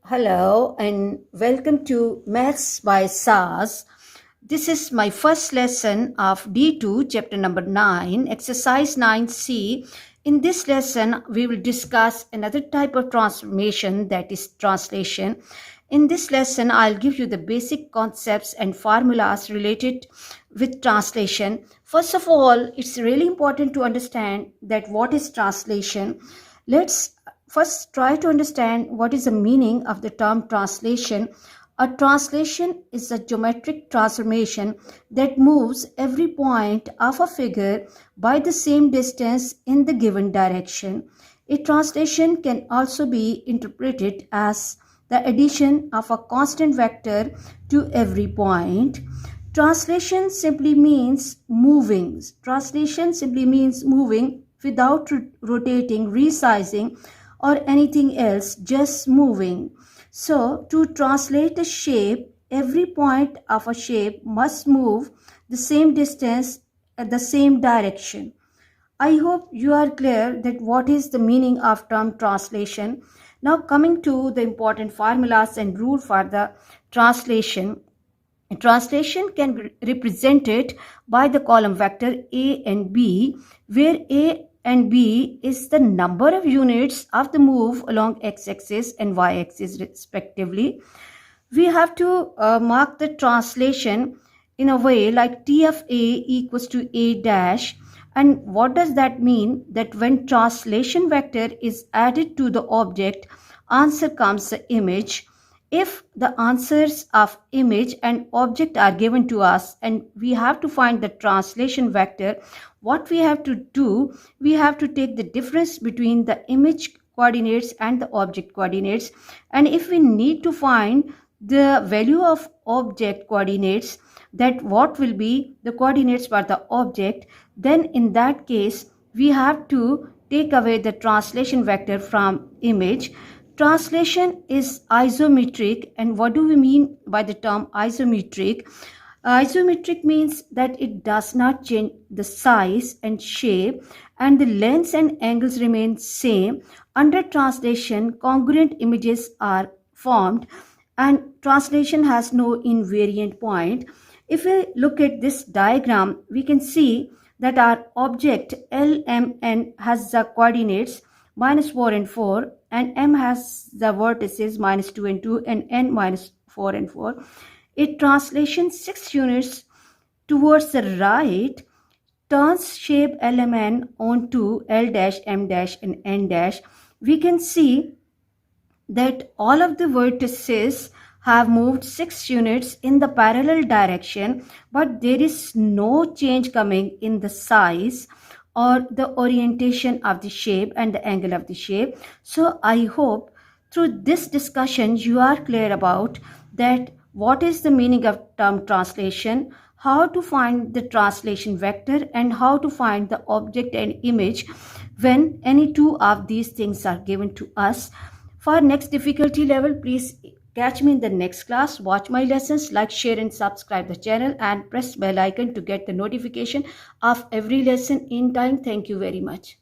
Hello and welcome to Maths by SAS. This is my first lesson of D2, chapter number 9, exercise 9C. In this lesson, we will discuss another type of transformation, that is translation. In this lesson, I'll give you the basic concepts and formulas related with translation. First of all, it's really important to understand that what is translation. Let's first try to understand what is the meaning of the term translation. A translation is a geometric transformation that moves every point of a figure by the same distance in the given direction. A translation can also be interpreted as the addition of a constant vector to every point. Translation simply means moving. Translation simply means moving without rotating, resizing, or anything else, just moving. So, to translate a shape, every point of a shape must move the same distance at the same direction. I hope you are clear that what is the meaning of term translation. Now coming to the important formulas and rule for the translation. Translation can be represented by the column vector A and B, where A and B is the number of units of the move along x-axis and y-axis respectively. We have to mark the translation in a way like T of A equals to A dash. And what does that mean? That when translation vector is added to the object, answer comes the image. If the answers of image and object are given to us and we have to find the translation vector, what we have to do, we have to take the difference between the image coordinates and the object coordinates. And if we need to find the value of object coordinates, that what will be the coordinates for the object, then in that case we have to take away the translation vector from image. Translation is isometric, and what do we mean by the term isometric? Isometric means that it does not change the size and shape, and the lengths and angles remain same. Under translation, congruent images are formed, and translation has no invariant point. If we look at this diagram, we can see that our object LMN has the coordinates minus 4 and 4, and M has the vertices minus 2 and 2, and N minus 4 and 4. It translation 6 units towards the right turns shape LMN onto L dash, M dash, and N dash. We can see that all of the vertices have moved 6 units in the parallel direction, but there is no change coming in the size or the orientation of the shape and the angle of the shape. So I hope through this discussion you are clear about that what is the meaning of term translation, how to find the translation vector, and how to find the object and image when any two of these things are given to us. For next difficulty level, please catch me in the next class. Watch my lessons, like, share and subscribe the channel, and press bell icon to get the notification of every lesson in time. Thank you very much.